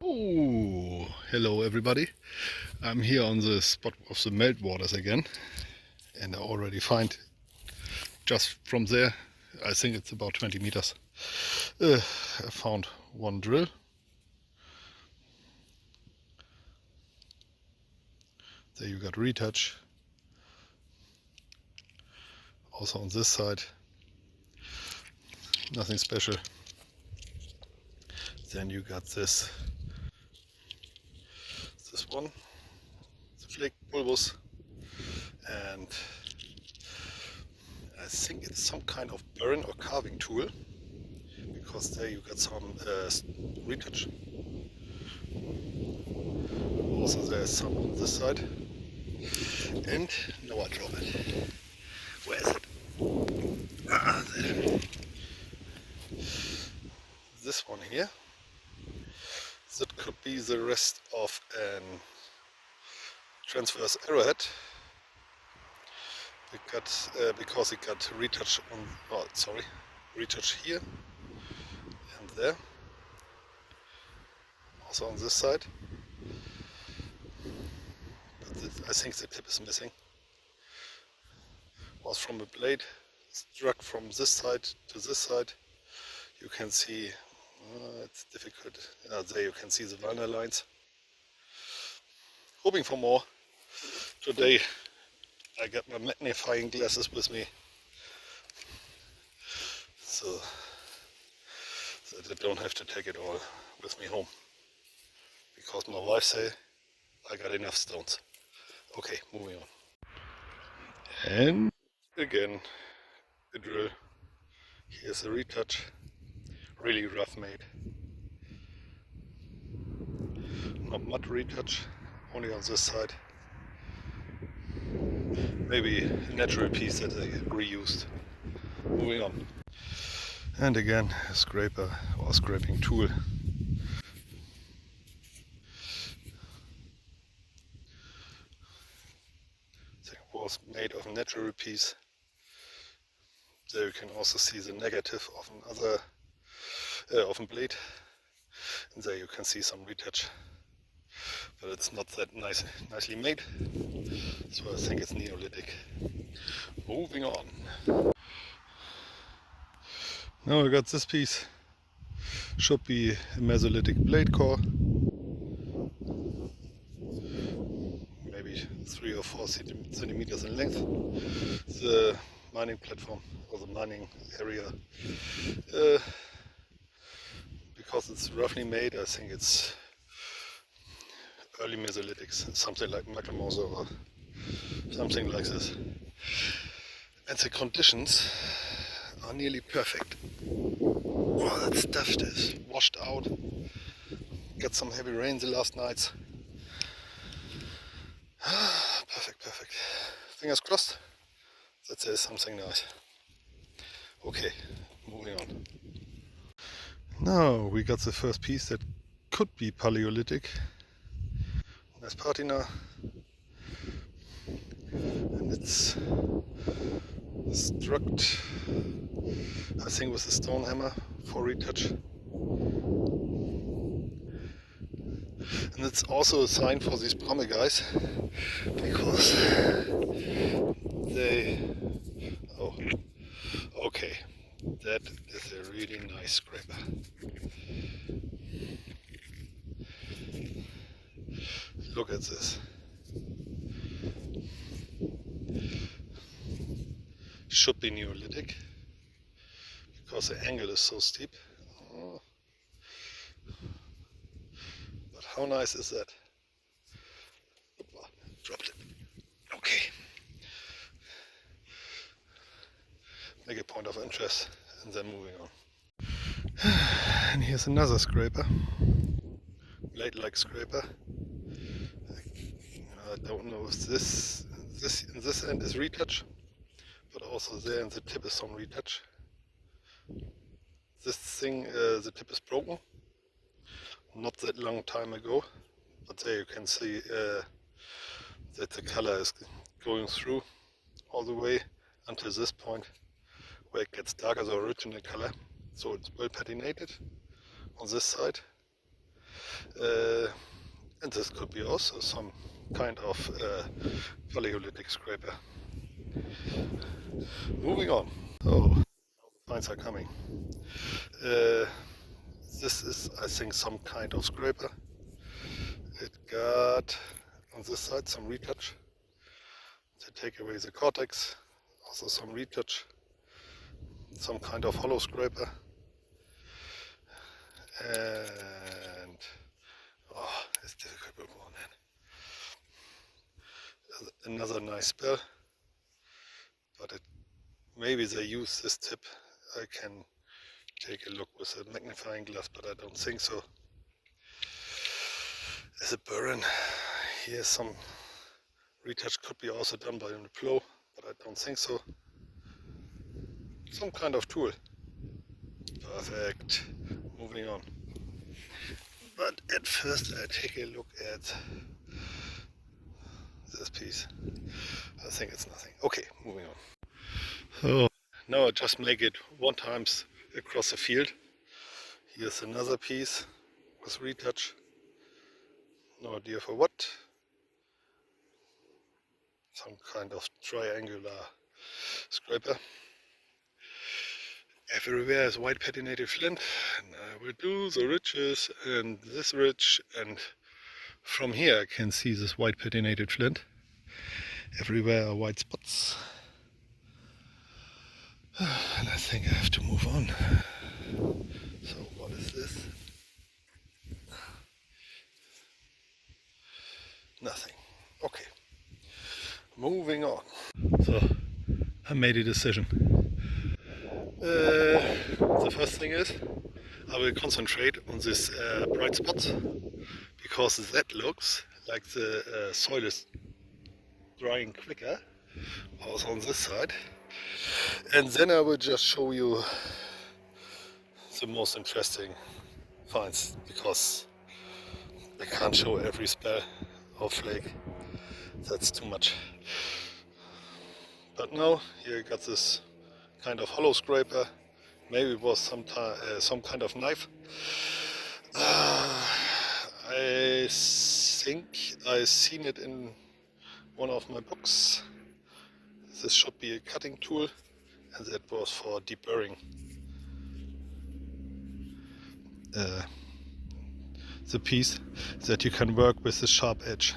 Oh, hello everybody. I'm here on the spot of the meltwaters again, and I already find just from there, I think it's about 20 meters, I found one drill. There you got retouch. Also on this side, nothing special. Then you got this one, the flake bulbous, and I think it's some kind of burn or carving tool, because there you got some retouch. Also there's some on this side, and now I drop it. Where is it? Ah, there. This one here, that could be the rest of an transverse arrowhead. Because it got retouch on, retouch here and there. Also on this side. But I think the tip is missing. Was from a blade struck from this side to this side. You can see, it's difficult. There you can see the vinyl lines. Hoping for more. Today I got my magnifying glasses with me, so that I don't have to take it all with me home, because my wife say I got enough stones. Okay, moving on. And again, a drill. Here's a retouch, really rough made. Not mud retouch, only on this side. Maybe a natural piece that they reused. Moving on. And again, a scraper or scraping tool. It was made of a natural piece. There you can also see the negative of another of a blade, and there you can see some retouch, but it's not that nicely made, so I think it's Neolithic. Moving on. Now I got this piece. Should be a Mesolithic blade core, maybe 3 or 4 centimeters in length. The mining platform or the mining area, because it's roughly made, I think it's early Mesolithics, something like Maclemosa or something like this. And the conditions are nearly perfect. Oh, that stuff is washed out. Got some heavy rain the last nights. Perfect. Fingers crossed that there's something nice. Okay, moving on. Now we got the first piece that could be Paleolithic. Nice patina. And it's struck, I think, with a stone hammer for retouch. And it's also a sign for these pomme guys, because they... Oh, okay, that is a really nice scraper. Look at this. Should be Neolithic, because the angle is so steep. Oh. But how nice is that? Opa, dropped it. Okay. Make a point of interest and then moving on. And here's another scraper. Blade-like scraper. I don't know if this in this end is retouch, but also there in the tip is some retouch. This thing, the tip is broken, not that long time ago, but there you can see that the color is going through all the way until this point, where it gets darker, the original color. So it's well patinated on this side. And this could be also some kind of Paleolithic scraper. Moving on. Oh, finds are coming. This is, I think, some kind of scraper. It got on this side some retouch to take away the cortex, also some retouch, some kind of hollow scraper, and oh, it's difficult with one hand. Another nice spell, but maybe they use this tip. I can take a look with a magnifying glass, but I don't think so. As a burren, here's some retouch, could be also done by a plow, but I don't think so. Some kind of tool. Perfect. Moving on. But at first I take a look at this piece. I think it's nothing. Okay, moving on. So now I just make it one times across the field. Here's another piece with retouch. No idea for what. Some kind of triangular scraper. Everywhere is white patinated flint, and I will do the ridges and this ridge, and from here I can see this white patinated flint. Everywhere are white spots. And I think I have to move on. So what is this? Nothing. Okay. Moving on. So I made a decision. The first thing is I will concentrate on this bright spots, because that looks like the soil is drying quicker, also on this side. And then I will just show you the most interesting finds, because I can't show every spell or flake, that's too much. But now here I got this kind of hollow scraper, maybe it was some kind of knife. I think I've seen it in one of my books. This should be a cutting tool, and that was for deburring the piece, that you can work with the sharp edge.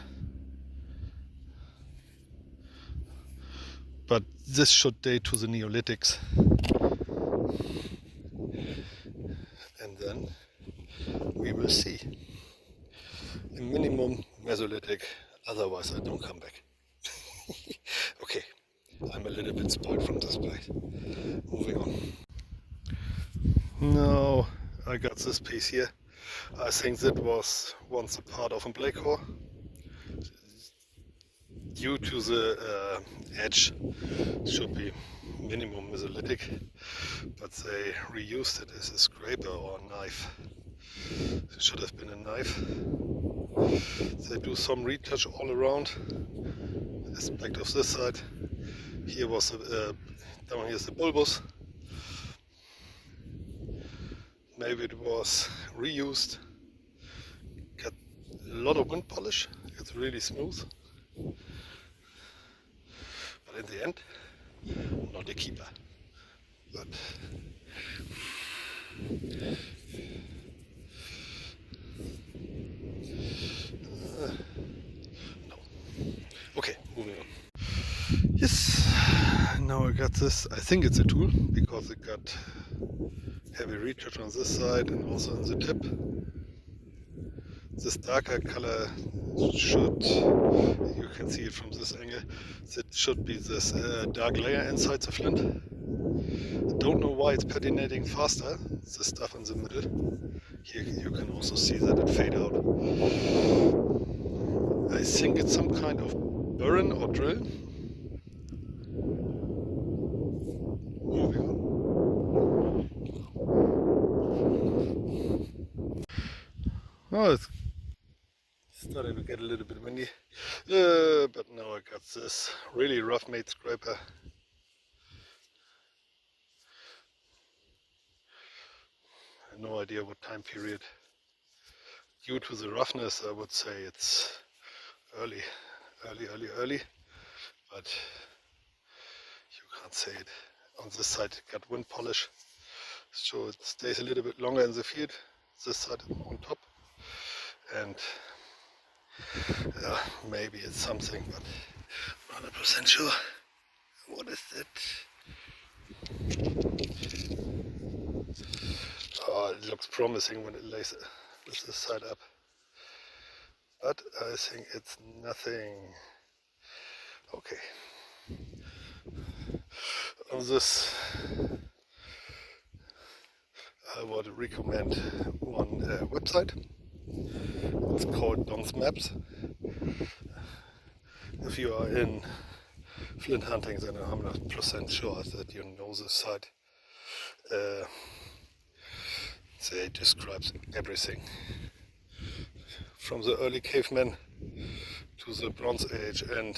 But this should date to the Neolithics. And then we will see. A minimum Mesolithic, otherwise I don't come back. Okay, I'm a little bit spoiled from this place. Moving on. Now I got this piece here. I think that was once a part of a blade core. Due to the edge, it should be minimum Mesolithic, but they reused it as a scraper or a knife. It should have been a knife. They do some retouch all around, aspect of this side. Here was down here is the bulbous. Maybe it was reused. Got a lot of wind polish. It's really smooth. But in the end, not a keeper. But no. Okay, moving on. Yes, now I got this. I think it's a tool, because it got heavy retouch on this side and also on the tip. This darker color should, you can see it from this angle, that should be this dark layer inside the flint. I don't know why it's patinating faster, the stuff in the middle. Here you can also see that it fade out. I think it's some kind of burren or drill. Moving on. Oh, it's starting to get a little bit windy, but now I got this really rough made scraper. I have no idea what time period due to the roughness, I would say it's early, but you can't say it. On this side it got wind polish, so it stays a little bit longer in the field. This side on top, and maybe it's something, but 100% sure. What is it? Oh, it looks promising when it lays with this side up, but I think it's nothing. Okay. On this, I would recommend one website. It's called Don's Maps. If you are in flint hunting, then I'm 100% sure that you know this site. They describe everything, from the early cavemen to the Bronze Age, and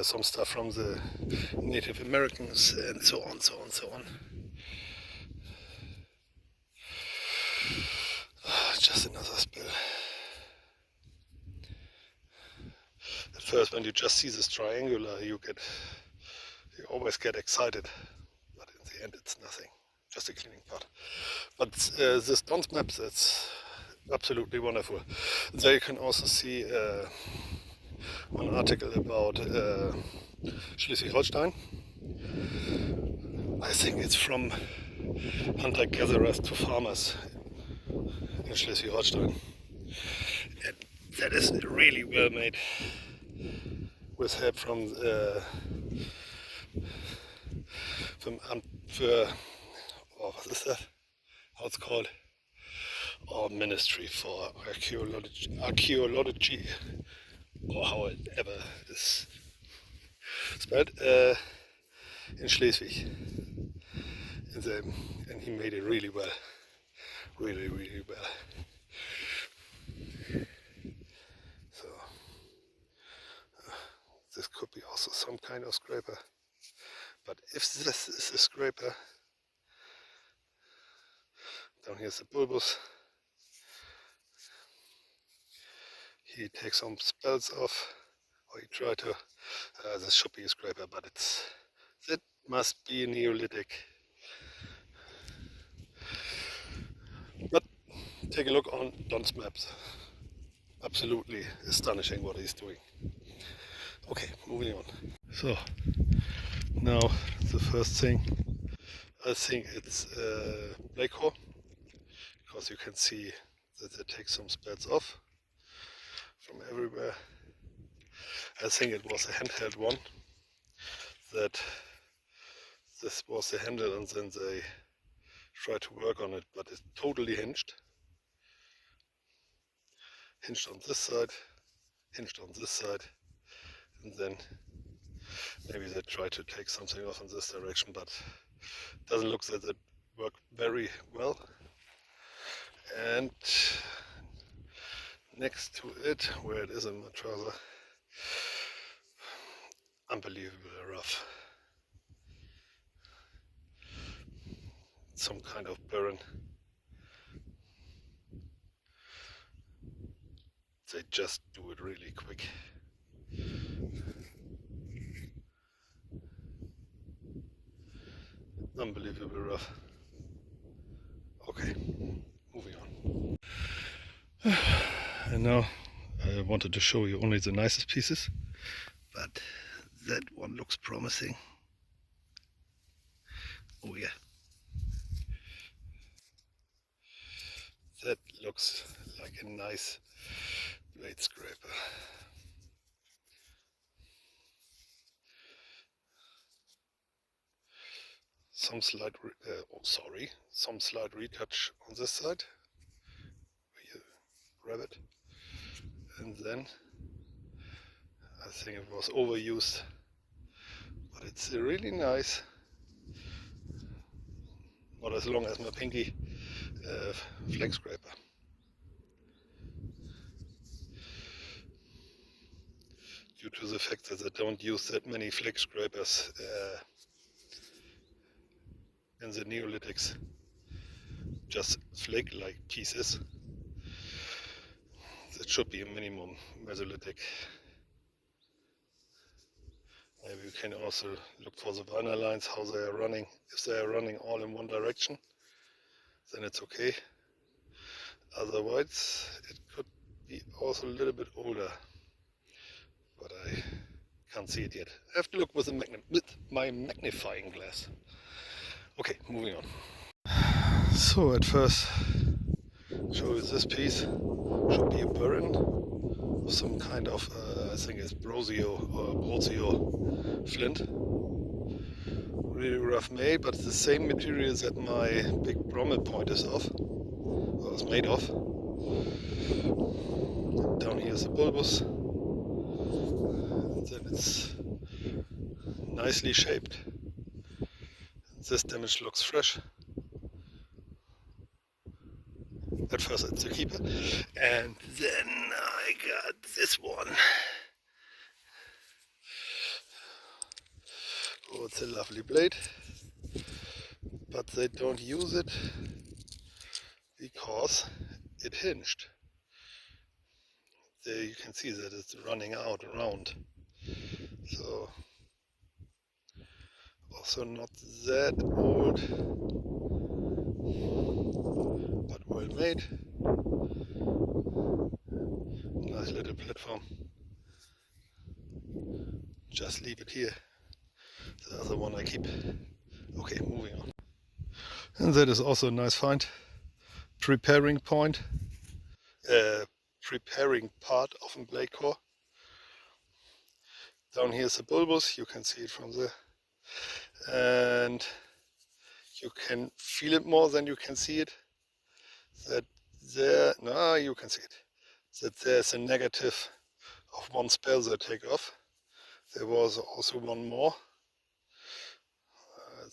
some stuff from the Native Americans, and so on. Just another spill. At first, when you just see this triangular, you always get excited, but in the end it's nothing, just a cleaning part. But this Don's Maps, it's absolutely wonderful. There you can also see one article about Schleswig-Holstein. I think it's from hunter-gatherers to farmers in Schleswig-Holstein. And that is really well made, with help from what is that? How it's called? Or Ministry for Archaeology, or however it is spelled, in Schleswig. And he made it really well. Really well. So this could be also some kind of scraper. But if this is a scraper, down here's the bulbous. He takes some spells off, or he tried to. This should be a scraper, but it must be Neolithic. But take a look on Don's Maps. Absolutely astonishing what he's doing. Okay, moving on. So now the first thing, I think it's Blake Hole, because you can see that they take some spells off from everywhere. I think it was a handheld one, that this was the handle, and then they tried to work on it, but it's totally hinged. Hinged on this side, hinged on this side, and then maybe they try to take something off in this direction, but it doesn't look that it worked very well. And next to it, where it is in my trouser, unbelievably rough. Some kind of burn. They just do it really quick. Unbelievably rough. Okay, moving on. And now I wanted to show you only the nicest pieces, but that one looks promising. Oh yeah. That looks like a nice blade scraper. Some slight retouch on this side, where you grab it, and then I think it was overused, but it's really nice. Not as long as my pinky flex scraper. Due to the fact that I don't use that many flex scrapers in the Neolithics, just flake-like pieces. That should be a minimum Mesolithic. Maybe you can also look for the vinyl lines, how they are running. If they are running all in one direction, then it's okay. Otherwise, it could be also a little bit older, but I can't see it yet. I have to look with my magnifying glass. Okay, moving on. So at first, show you this piece. Should be a burren of some kind of, I think it's Brozio flint. Really rough made, but the same material that my big Brommel point is of, or is made of. Down here is the bulbous, and then it's nicely shaped. This damage looks fresh. At first it's the keeper, and then I got this one. Oh, it's a lovely blade, but they don't use it because it hinged. There you can see that it's running out around. So also not that old, but well made. Nice little platform. Just leave it here. The other one I keep. Okay, moving on. And that is also a nice find. Preparing point. Preparing part of a blade core. Down here is the bulbous, you can see it from there. And you can feel it more than you can see it. That there, no, you can see it. That there's a negative of one spell they take off. There was also one more.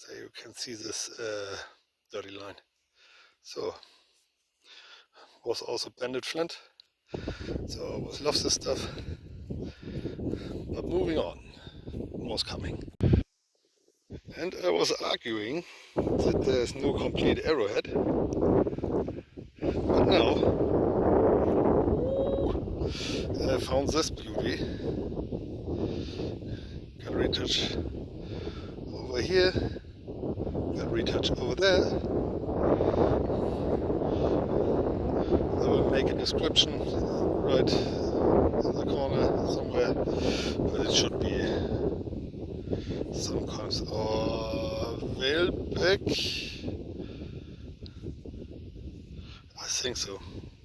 There you can see this dirty line. So, was also banded flint. So I always love this stuff. But moving on, was coming. And I was arguing that there's no complete arrowhead. But now I found this beauty. Got retouch over here, got retouch over there. I will make a description right in the corner somewhere, but it should be some kind of whalebag. I think so.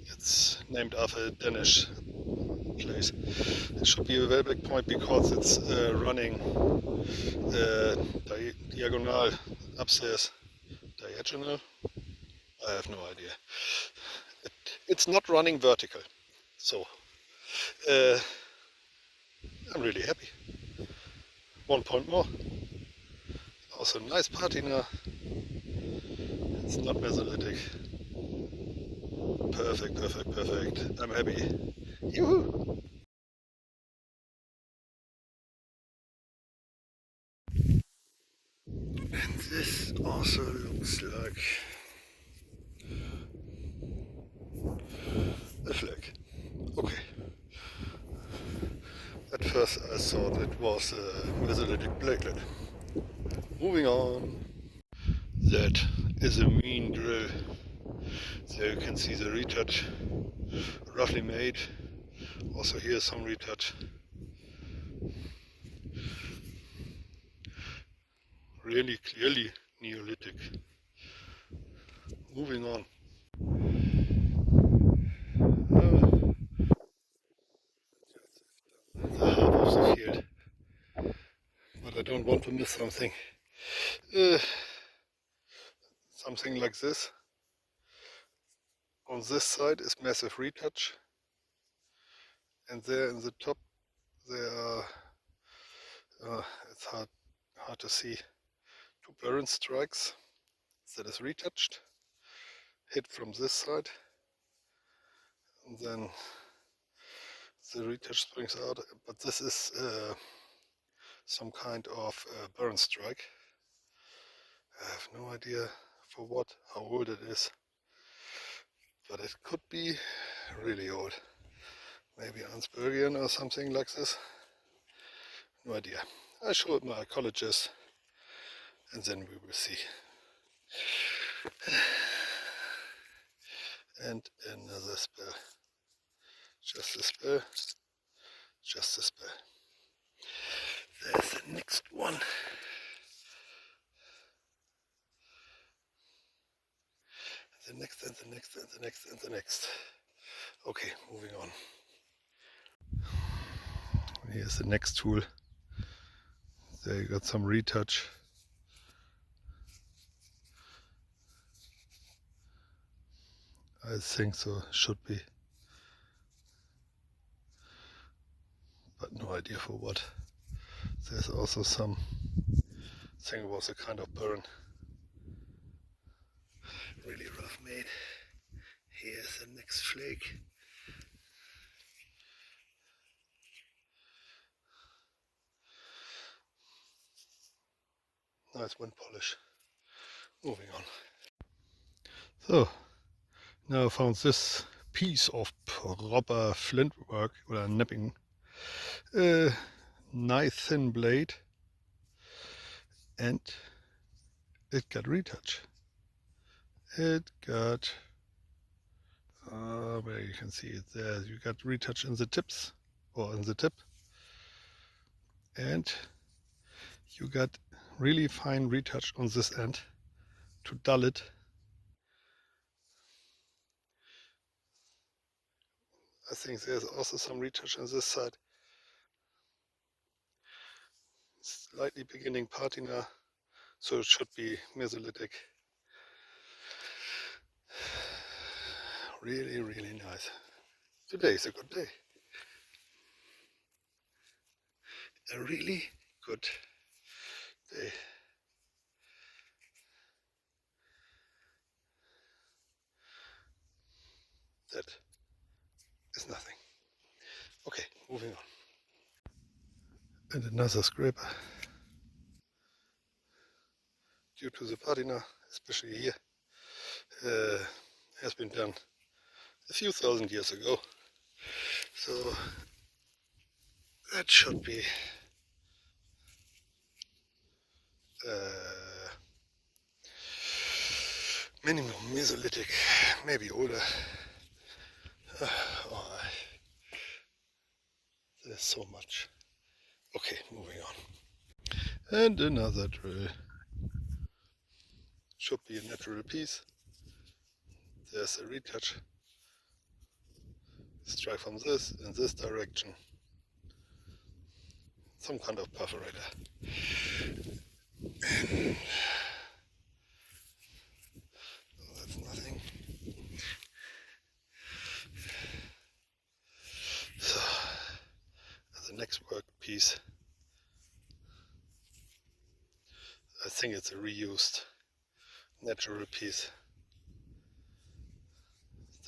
It's named after a Danish place. It should be a whalebag point because it's running diagonal upstairs. Diagonal? I have no idea. It's not running vertical. So I'm really happy. 1 point more. Also nice patina. It's not Mesolithic. Perfect, perfect, perfect. I'm happy. Yoo-hoo! And this also looks like a flag. Okay. At first I thought it was a Mesolithic blakelet. Moving on. That is a mean drill. There you can see the retouch, roughly made. Also here some retouch. Really clearly Neolithic. Moving on. The half of the field. But I don't want to miss something. Something like this. On this side is massive retouch. And there in the top there are, it's hard to see, 2 parent strikes that is retouched. Hit from this side. And then the retouch springs out, but this is some kind of burn strike. I have no idea for what, how old it is. but it could be really old. Maybe Ansbergian or something like this. No idea. I show it my colleges and then we will see. And another spell. Just a spell. Just a spell. There's the next one. The next and the next and the next and the next. Okay, moving on. Here's the next tool. There you got some retouch. I think so, should be. But no idea for what. There's also some, I think it was a kind of burn. Really rough made. Here's the next flake. Nice wind polish. Moving on. So, now I found this piece of proper flint work, or nipping. Nice thin blade, and it got retouch. It got, where you can see it there, you got retouch in the tips, or in the tip, and you got really fine retouch on this end to dull it. I think there's also some retouch on this side. Slightly beginning patina, so it should be Mesolithic. Really, really nice. Today is a good day. A really good day. That is nothing. Okay, moving on. And another scraper. Due to the patina, especially here, has been done a few thousand years ago. So that should be minimum Mesolithic, maybe older. Oh, there's so much. Okay, moving on. And another drill. Should be a natural piece. There's a retouch. Strike from this in this direction. Some kind of perforator. And that's nothing. So the next work piece, I think it's a reused natural piece.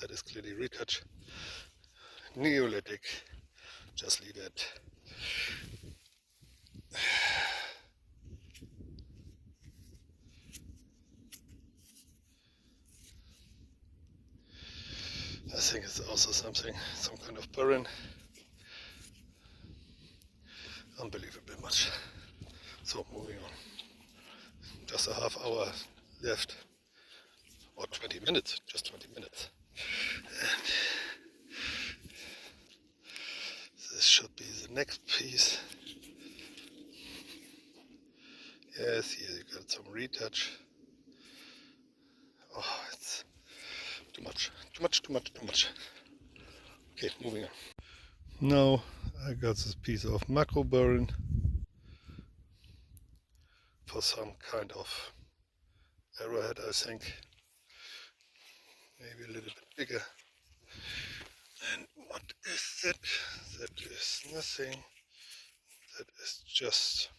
That is clearly retouch. Neolithic, just leave it. I think it's also something, some kind of burren. Unbelievably much. So moving on. Just a half hour left. Or 20 minutes, just 20 minutes. And this should be the next piece. Yes, here you got some retouch. Oh, it's too much, too much, too much, too much. Okay, moving on. Now I got this piece of macro burren for some kind of arrowhead, I think. Maybe a little bit bigger. And what is that? That is nothing. That is just,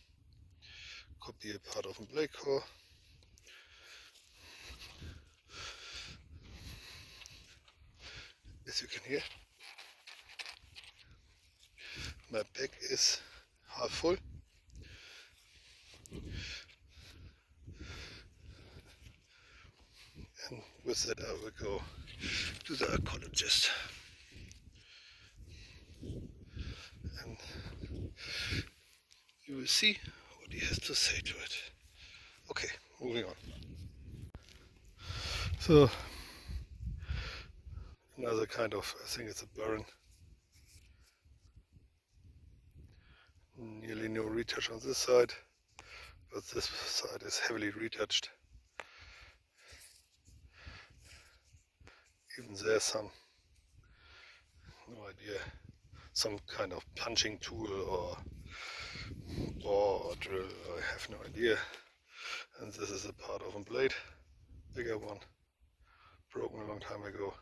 could be a part of a blade core. As you can hear, my bag is half full. And with that I will go to the archaeologist. And you will see what he has to say to it. Okay, moving on. So, another kind of, I think it's a burn. Nearly no retouch on this side, but this side is heavily retouched. Even there's some, no idea, some kind of punching tool or bore or drill, I have no idea. And this is a part of a blade, bigger one, broken a long time ago.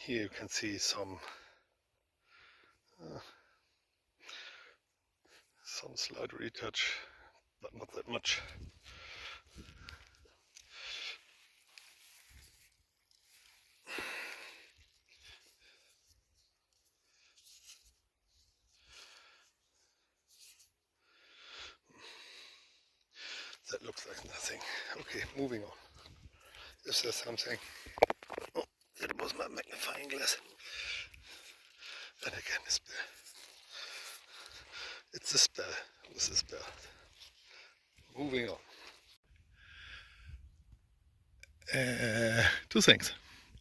Here you can see some slight retouch, but not that much. That looks like nothing. Okay, moving on. Is there something? Oh, that was my magnifying glass. And again, a spell. It's a spell. This is a spell. Moving on. Two things.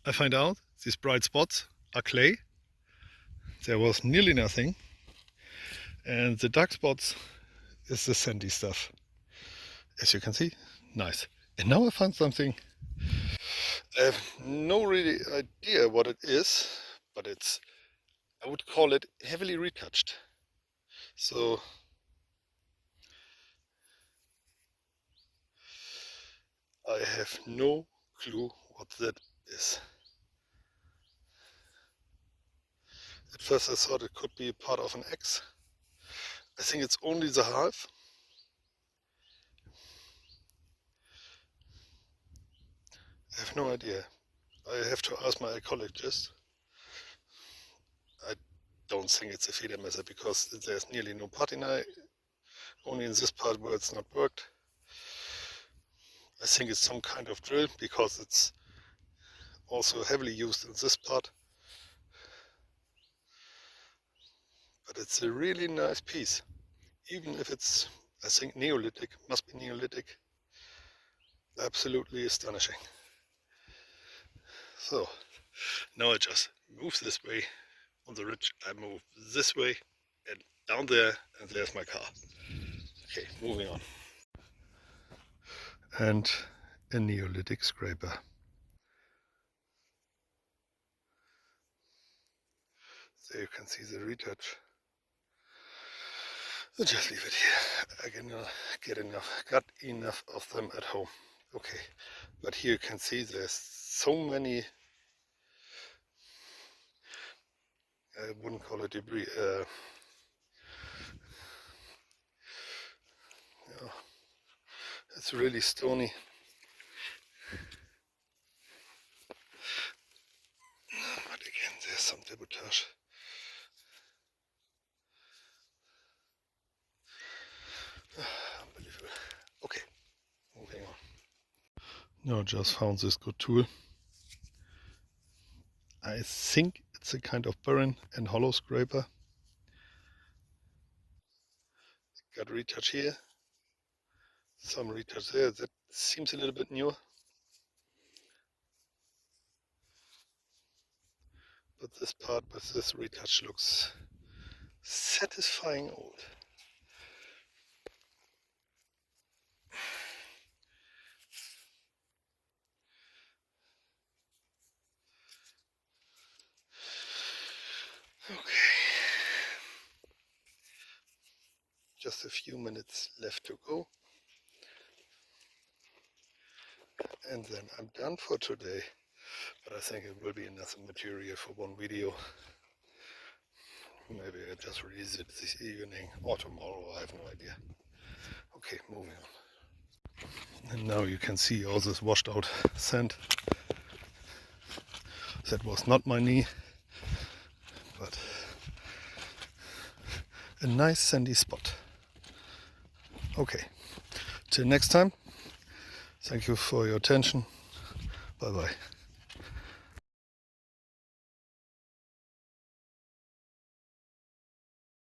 I find out these bright spots are clay. There was nearly nothing. And the dark spots is the sandy stuff. As you can see, nice. And now I found something. I have no really idea what it is, but it's, I would call it heavily retouched. So I have no clue what that is. At first I thought it could be part of an axe. I think it's only the half. I have no idea. I have to ask my archaeologist. I don't think it's a feeder method because there's nearly no patina, only in this part where it's not worked. I think it's some kind of drill because it's also heavily used in this part. But it's a really nice piece, even if it's, I think, Neolithic, must be Neolithic. Absolutely astonishing. So now I just move this way on the ridge, I move this way and down there, and there's my car. Okay, moving on. And a Neolithic scraper. There you can see the retouch. I'll just leave it here. I got enough of them at home. Okay, but here you can see there's so many, I wouldn't call it debris, it's really stony. But again, there's some debutage. Unbelievable. Okay, moving on. Now just found this good tool. I think it's a kind of burren and hollow scraper. Got retouch here, some retouch there. That seems a little bit newer. But this part with this retouch looks satisfying old. Okay. Just a few minutes left to go. And then I'm done for today. But I think it will be enough material for one video. Maybe I just release it this evening or tomorrow, I have no idea. Okay, moving on. And now you can see all this washed out sand. That was not my knee, but a nice sandy spot. Okay, till next time. Thank you for your attention. Bye bye.